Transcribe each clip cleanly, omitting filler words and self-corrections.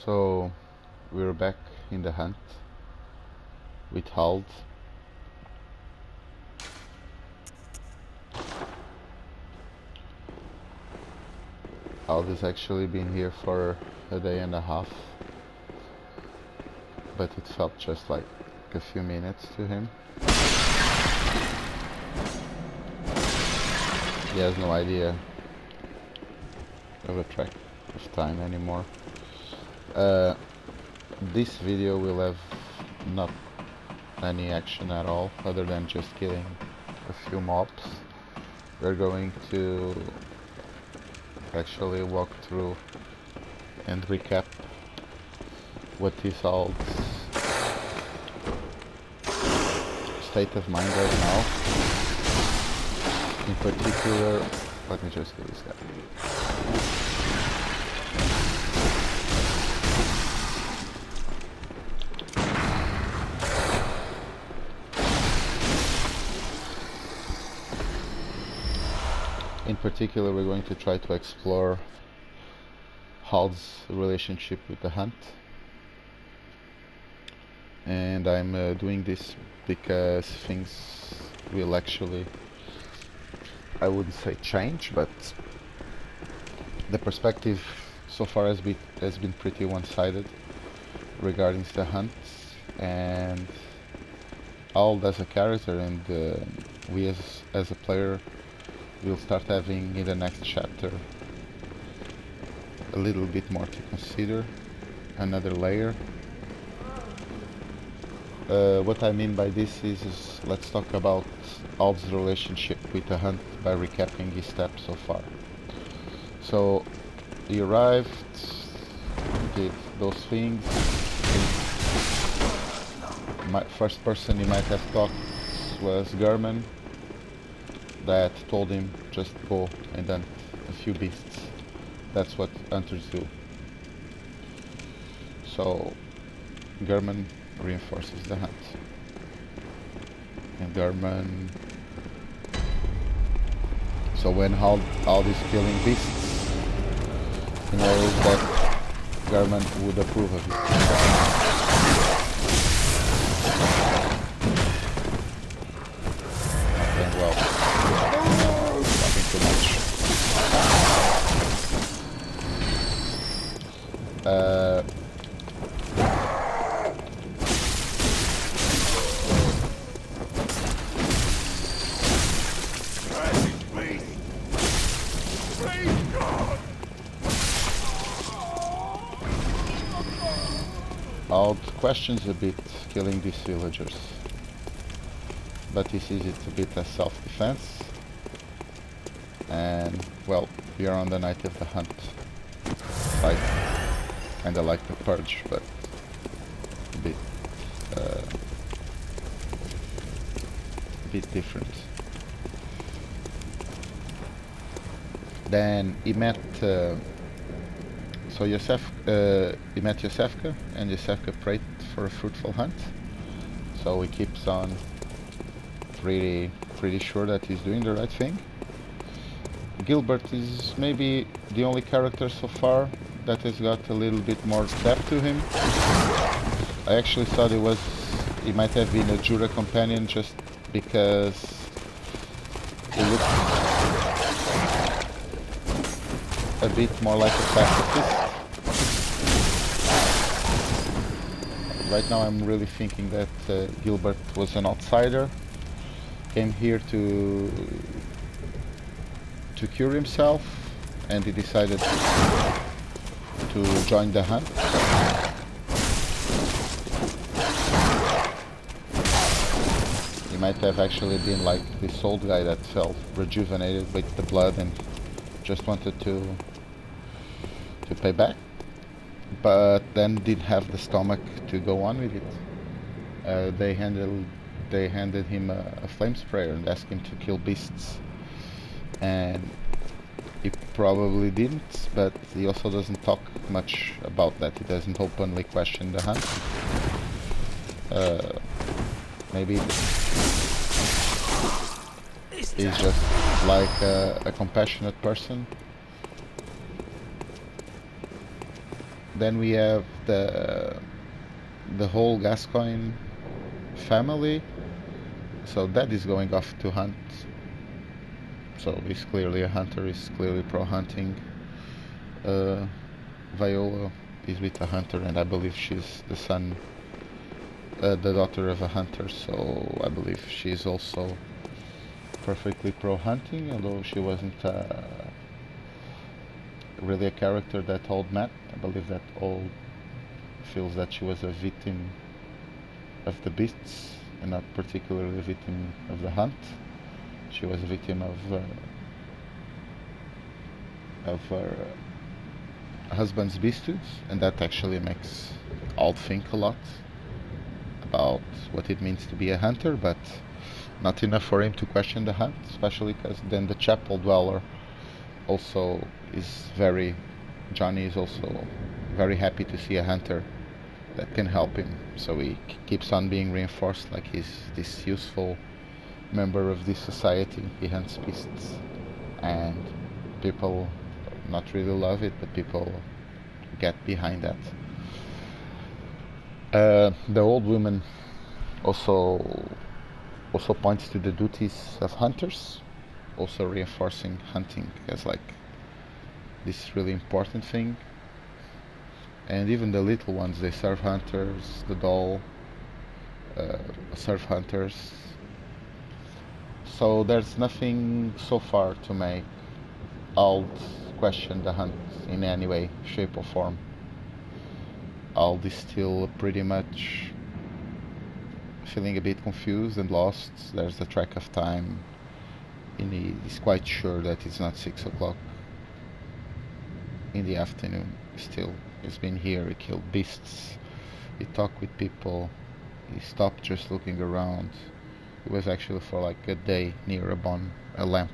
So we're back in the hunt with Hald. Hald has actually been here for a day and a half, but it felt just like a few minutes to him. He has no idea of a track of time anymore. This video will have not any action at all other than just killing a few mobs. We're going to actually walk through and recap what is Hald's state of mind right now. In particular, let me just kill this guy. In particular, we're going to try to explore Hald's relationship with the hunt. And I'm doing this because things will actually, I wouldn't say change, but the perspective so far has been pretty one-sided regarding the hunt and Hald as a character, and we as a player we'll start having in the next chapter a little bit more to consider, another layer. What I mean by this is let's talk about Hald's relationship with the hunt by recapping his steps so far. So he arrived, did those things. My first person he might have talked was German, that told him just go and hunt a few beasts. That's what hunters do. So German reinforces the hunt. And German... So when Hald is killing beasts, he knows that German would approve of it. Hald questions a bit killing these villagers, but he sees it a bit as self-defense. And well, we are on the night of the hunt. Like, kinda like the purge, but a bit different. Then he met he met Yosefka, and Yosefka prayed for a fruitful hunt. So he keeps on pretty sure that he's doing the right thing. Gilbert is maybe the only character so far that has got a little bit more depth to him. I actually thought he might have been a Jura companion just because he looked a bit more like a pacifist. Right now I'm really thinking that Gilbert was an outsider, came here to cure himself, and he decided to join the hunt. He might have actually been like this old guy that felt rejuvenated with the blood and just wanted to pay back, but then didn't have the stomach to go on with it. They handed him a flame sprayer and asked him to kill beasts, and he probably didn't, but he also doesn't talk much about that. He doesn't openly question the hunt. Maybe he's just like a compassionate person. Then we have the whole Gascoigne family. So Dad is going off to hunt. So he's clearly a hunter. He's clearly pro-hunting. Viola is with a hunter, and I believe she's the daughter of a hunter. So I believe she's also perfectly pro-hunting, although she wasn't really a character that Old met. I believe that Old feels that she was a victim of the beasts and not particularly a victim of the hunt. She was a victim of her husband's beasts, and that actually makes Old think a lot about what it means to be a hunter, but not enough for him to question the hunt, especially because then the chapel dweller also is Johnny is also very happy to see a hunter that can help him, so he keeps on being reinforced like he's this useful member of this society. He hunts beasts, and people not really love it, but people get behind that. The old woman also points to the duties of hunters, also reinforcing hunting as like this really important thing. And even the little ones, they serve hunters. The doll serve hunters. So there's nothing so far to make Ald question the hunt in any way, shape or form. Ald is still pretty much feeling a bit confused and lost. There's the track of time, and he's quite sure that it's not 6 o'clock in the afternoon still. He's been here, he killed beasts, he talked with people, he stopped just looking around. He was actually for like a day near a lamp,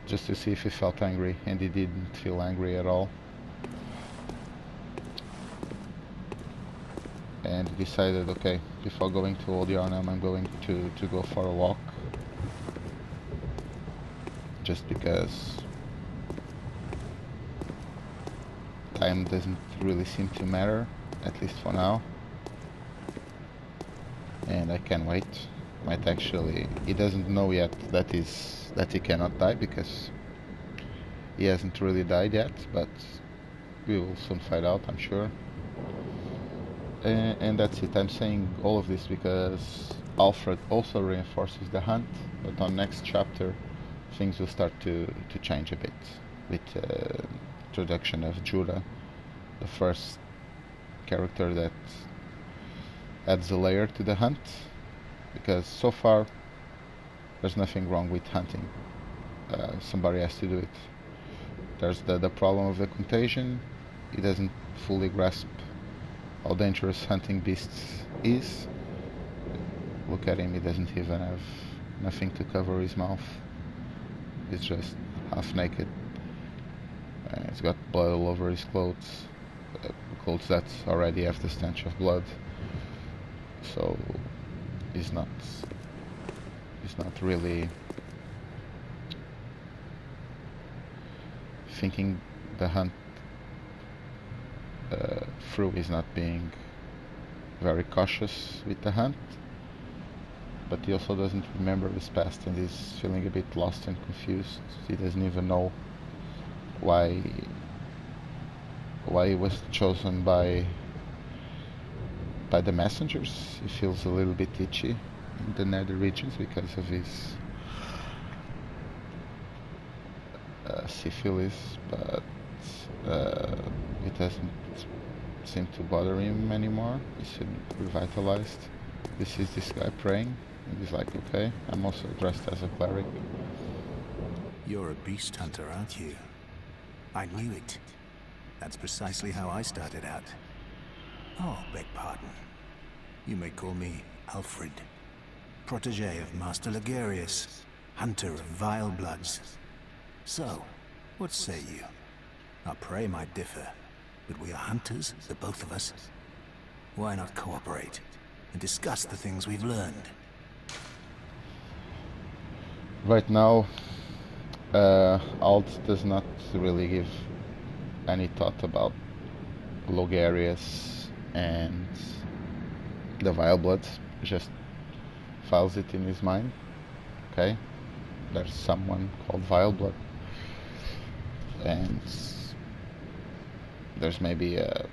just to see if he felt angry, and he didn't feel angry at all. And he decided, okay, before going to Old Yarnham, I'm going to go for a walk, just because time doesn't really seem to matter, at least for now. And I can wait. Might actually, he doesn't know yet that he cannot die, because he hasn't really died yet, but we will soon find out, I'm sure. And that's it. I'm saying all of this because Alfred also reinforces the hunt, but on next chapter things will start to change a bit with introduction of Judah, the first character that adds a layer to the hunt, because so far there's nothing wrong with hunting. Somebody has to do it. There's the problem of the contagion. He doesn't fully grasp how dangerous hunting beasts is. Look at him, he doesn't even have nothing to cover his mouth. He's just half naked. He's got blood all over his clothes. Clothes that already have the stench of blood. So he's not really thinking the hunt through. He's not being very cautious with the hunt, but he also doesn't remember his past, and he's feeling a bit lost and confused. He doesn't even know why he was chosen by the messengers. He feels a little bit itchy in the nether regions because of his syphilis, but it doesn't seem to bother him anymore. He's revitalized. This is this guy praying, and he's like, okay, I'm also dressed as a cleric. You're a beast hunter, aren't you? I knew it. That's precisely how I started out. Oh, beg pardon. You may call me Alfred, protege of Master Ligarius, hunter of vile bloods. So, what say you? Our prey might differ, but we are hunters, the both of us. Why not cooperate and discuss the things we've learned? Right now, Alt does not really give any thought about Logarius and the Vile Blood. Just files it in his mind. Okay, there's someone called Vile Blood, and there's maybe a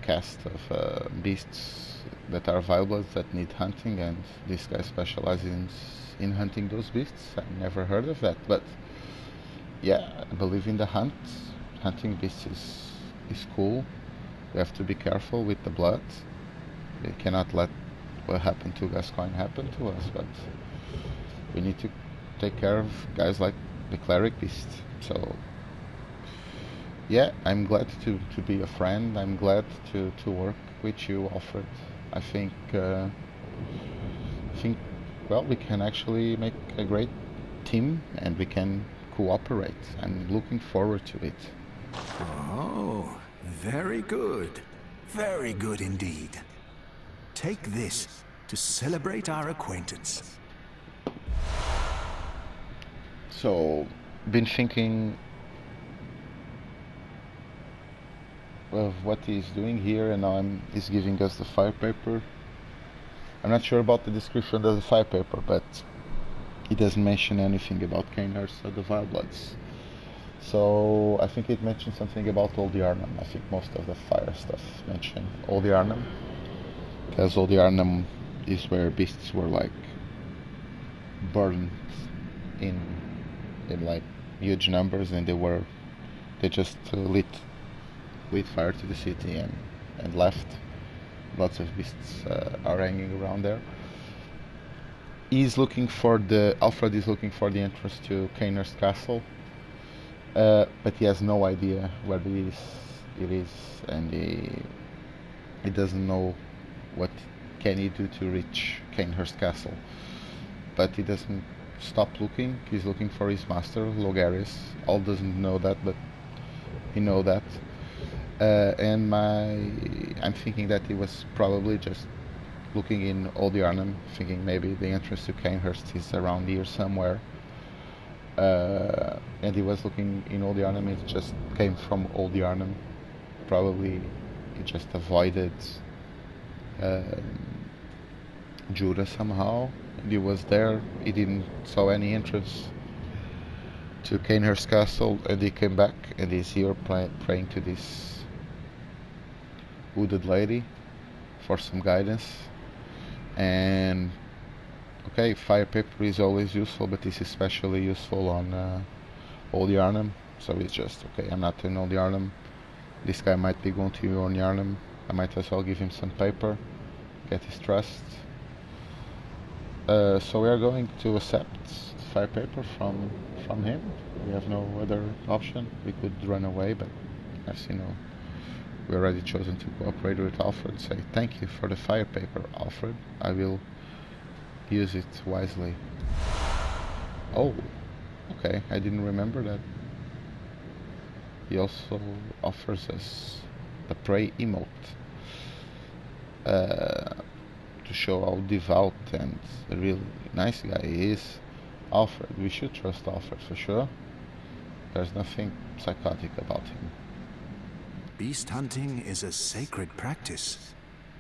cast of beasts that are Vile Bloods that need hunting, and this guy specializes in hunting those beasts. I've never heard of that, but yeah, I believe in the hunt. Hunting beasts is cool. We have to be careful with the blood. We cannot let what happened to Gascoigne happen to us, but we need to take care of guys like the cleric beast. So yeah, I'm glad to be a friend. I'm glad to work with you, Alfred. I think well, we can actually make a great team and we can cooperate. I'm looking forward to it. Oh, very good. Very good indeed. Take this to celebrate our acquaintance. So, been thinking of what he's doing here, and now he's giving us the fire paper. I'm not sure about the description of the fire paper, but he doesn't mention anything about Cainhurst or the Vile Bloods. So I think it mentioned something about Old Yarnum. I think most of the fire stuff mentioned Old Yarnum, because Old Yarnum is where beasts were like burned in like huge numbers, and they just lit fire to the city and left. Lots of beasts are hanging around there. Alfred is looking for the entrance to Cainhurst Castle, but he has no idea where it is, and he doesn't know what can he do to reach Cainhurst Castle. But he doesn't stop looking. He's looking for his master, Logarius. Al doesn't know that, but he know that. And I'm thinking that he was probably just looking in Old Yarnum, thinking maybe the entrance to Cainhurst is around here somewhere. And he was looking in Old Yarnum. It just came from Old Yarnum. Probably he just avoided Judah somehow. He was there. He didn't saw any entrance to Cainhurst Castle, and he came back, and he's here praying to this wooded lady for some guidance. And okay, fire paper is always useful, but this is especially useful on Old Yarnum. So it's just okay, I'm not in Old Yarnum, this guy might be going to Old Yarnum, I might as well give him some paper, get his trust. So we are going to accept fire paper from him. We have no other option. We could run away, but as you know, we already chosen to cooperate with Alfred. Say thank you for the fire paper, Alfred. I will use it wisely. Oh, okay, I didn't remember that. He also offers us the pray emote to show how devout and a real nice guy he is. Alfred, we should trust Alfred for sure. There's nothing psychotic about him. Beast hunting is a sacred practice.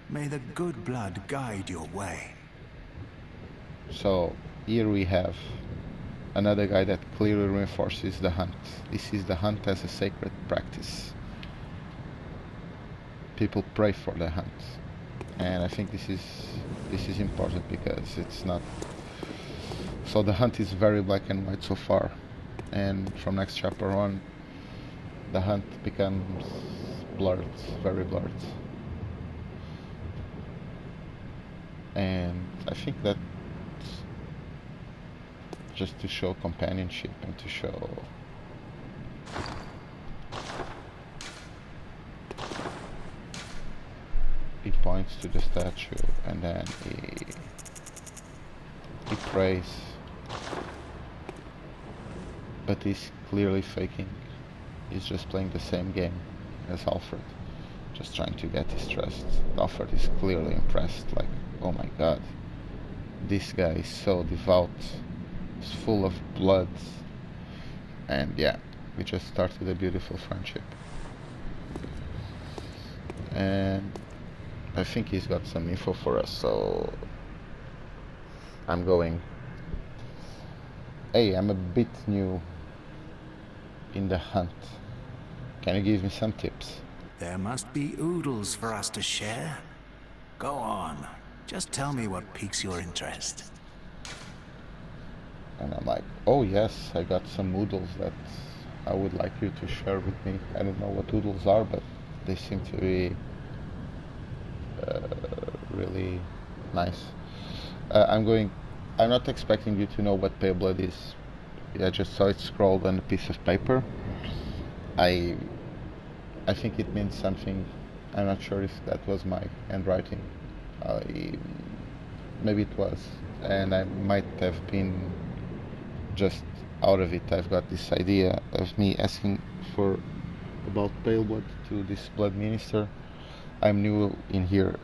May the good blood guide your way. So here we have another guy that clearly reinforces the hunt. This is the hunt as a sacred practice. People pray for the hunt, and I think this is important because it's not. So the hunt is very black and white so far, and from next chapter on, the hunt becomes blurred, very blurred. And I think that just to show companionship and to show he points to the statue and then he prays, but he's clearly faking. He's just playing the same game as Alfred, just trying to get his trust. Alfred is clearly impressed, like, oh my god, this guy is so devout, he's full of blood. And yeah, we just started a beautiful friendship. and I think he's got some info for us, so I'm going. Hey, I'm a bit new in the hunt. Can you give me some tips? There must be oodles for us to share. Go on. Just tell me what piques your interest. And I'm like, oh yes, I got some oodles that I would like you to share with me. I don't know what oodles are, but they seem to be really nice. I'm not expecting you to know what pale blood is. I just saw it scrawled on a piece of paper. I think it means something. I'm not sure if that was my handwriting. Maybe it was, and I might have been just out of it. I've got this idea of me asking for about pale blood to this blood minister. I'm new in here.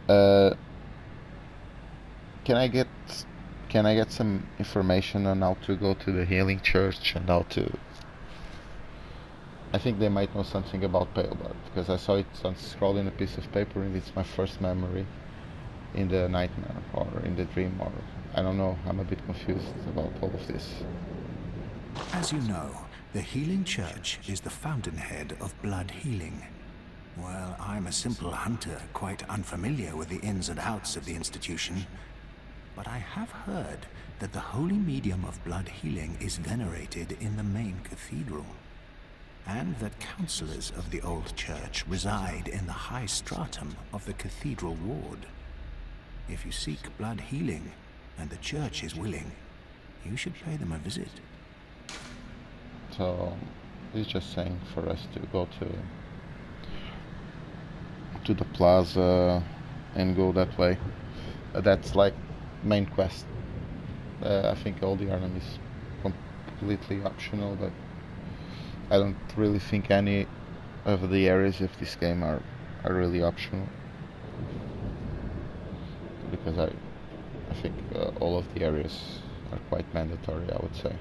Can I get some information on how to go to the healing church and how to? I think they might know something about pale blood because I saw it scrawled in a piece of paper, and it's my first memory in the nightmare or in the dream, or I don't know. I'm a bit confused about all of this. As you know, the Healing Church is the fountainhead of blood healing. Well, I'm a simple hunter, quite unfamiliar with the ins and outs of the institution. But I have heard that the holy medium of blood healing is venerated in the main cathedral, and that counselors of the old church reside in the high stratum of the cathedral ward. If you seek blood healing, and the church is willing, you should pay them a visit. So he's just saying for us to go to the plaza and go that way. That's like main quest. I think all the Arnhem is completely optional, but I don't really think any of the areas of this game are really optional, because I think all of the areas are quite mandatory, I would say,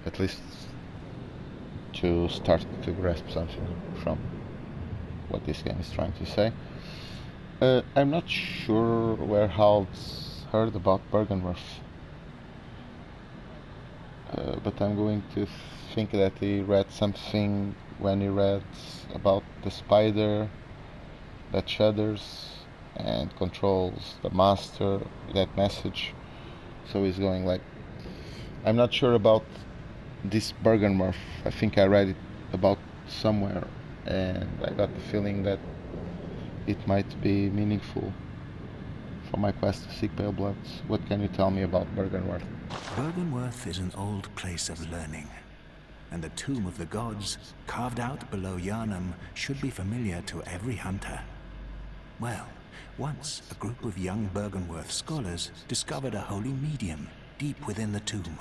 at least to start to grasp something from what this game is trying to say. I'm not sure where Hal's heard about Bergenworth, but I'm going to think that he read something when he read about the spider that shudders and controls the master, that message. So he's going like, I'm not sure about this Bergenworth. I think I read it about somewhere, and I got the feeling that it might be meaningful for my quest to seek pale bloods. What can you tell me about Bergenworth? Bergenworth is an old place of learning, and the Tomb of the Gods, carved out below Yharnam, should be familiar to every hunter. Well, once a group of young Bergenworth scholars discovered a holy medium deep within the tomb.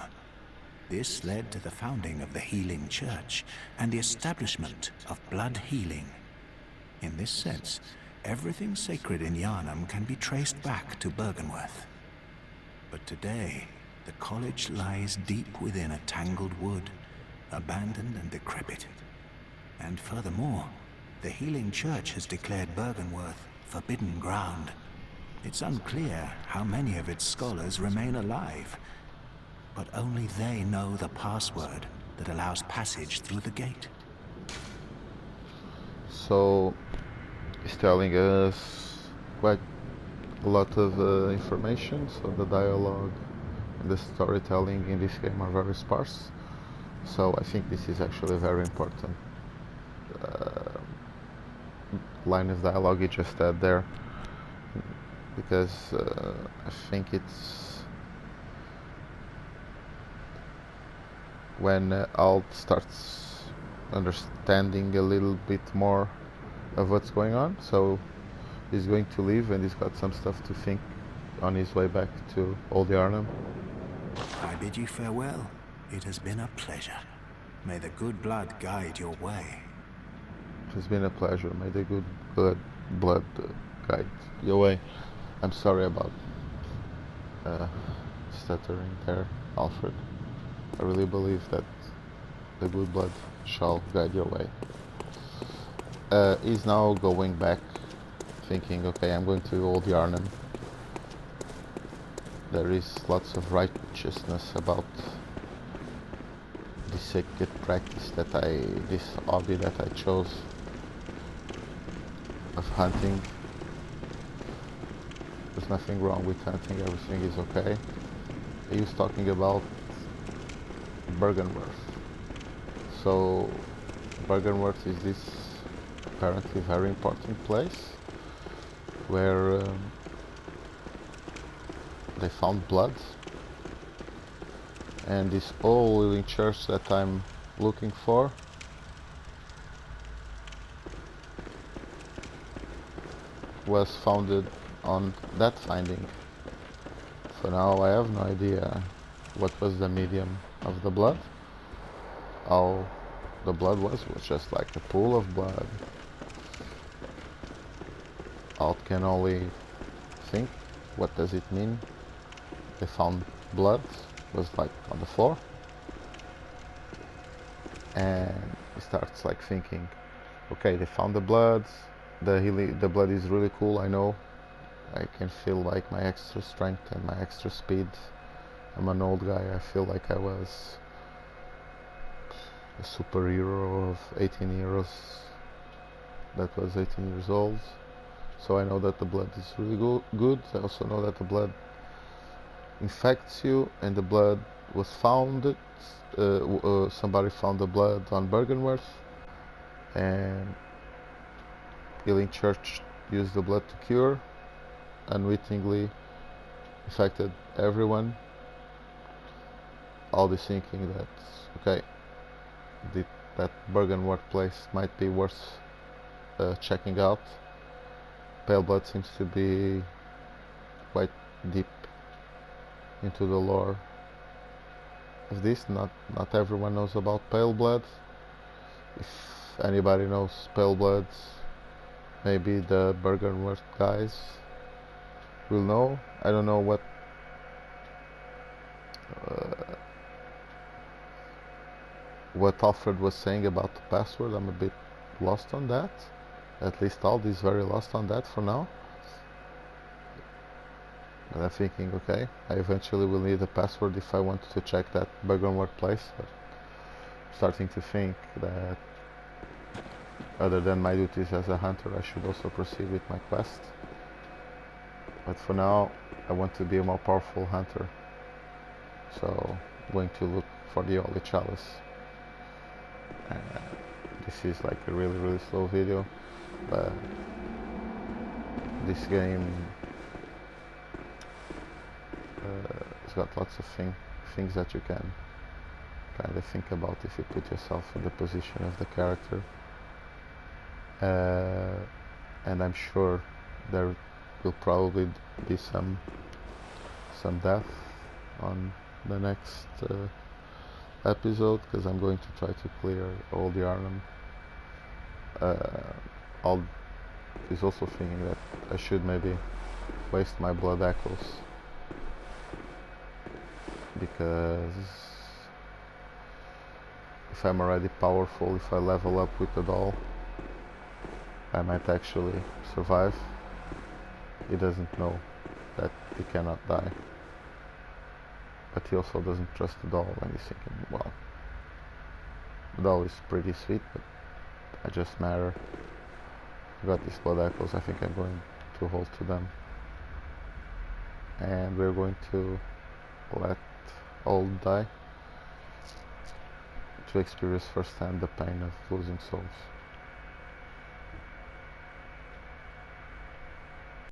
This led to the founding of the Healing Church and the establishment of blood healing. In this sense, everything sacred in Yharnam can be traced back to Bergenworth. But today, the college lies deep within a tangled wood, abandoned and decrepit. And furthermore, the Healing Church has declared Bergenworth forbidden ground. It's unclear how many of its scholars remain alive, but only they know the password that allows passage through the gate. So he's telling us quite a lot of information, so the dialogue and the storytelling in this game are very sparse. So I think this is actually a very important line of dialogue you just had there, because I think it's when Alt starts understanding a little bit more of what's going on. So he's going to leave, and he's got some stuff to think on his way back to Old Yharnam. I bid you farewell. It has been a pleasure. May the good blood guide your way. It has been a pleasure. May the good blood guide your way. I'm sorry about stuttering there, Alfred. I really believe that the good blood shall guide your way. He's now going back, thinking, okay, I'm going to Old Yarnum. There is lots of righteousness about this sacred practice this hobby that I chose of hunting. There's nothing wrong with hunting, everything is okay. He was talking about Bergenworth. So Bergenworth is this apparently very important place where they found blood, and this old living church that I'm looking for was founded on that finding. So now I have no idea what was the medium of the blood. All the blood was just like a pool of blood. I can only think, what does it mean? They found blood, was like on the floor, and he starts like thinking, okay, they found the blood, the blood is really cool, I know, I can feel like my extra strength and my extra speed. I'm an old guy, I feel like I was a superhero of 18 years that was 18 years old. So I know that the blood is really good. I also know that the blood infects you, and the blood was found. Somebody found the blood on Bergenworth, and Healing Church used the blood to cure, unwittingly infected everyone. All this thinking that, okay, that Bergenworth place might be worth checking out. Pale blood seems to be quite deep into the lore of this. Not everyone knows about pale blood. If anybody knows pale blood, maybe the Bergenworth guys will know. I don't know what Alfred was saying about the password. I'm a bit lost on that. At least Aldi is very lost on that for now. But I'm thinking, okay, I eventually will need a password if I want to check that Bergenworth place. But I'm starting to think that other than my duties as a hunter, I should also proceed with my quest. But for now, I want to be a more powerful hunter. So I'm going to look for the Holy Chalice. This is like a really slow video, but this game it's got lots of things that you can kind of think about if you put yourself in the position of the character. And I'm sure there will probably be some death on the next episode, because I'm going to try to clear all the Arnhem. I'll is also thinking that I should maybe waste my blood echoes, because if I'm already powerful, if I level up with the doll, I might actually survive. He doesn't know that he cannot die, but he also doesn't trust the doll, and he's thinking, well, the doll is pretty sweet, but I just matter. I got these blood echoes, I think I'm going to hold to them, and we're going to let Old die to experience firsthand the pain of losing souls.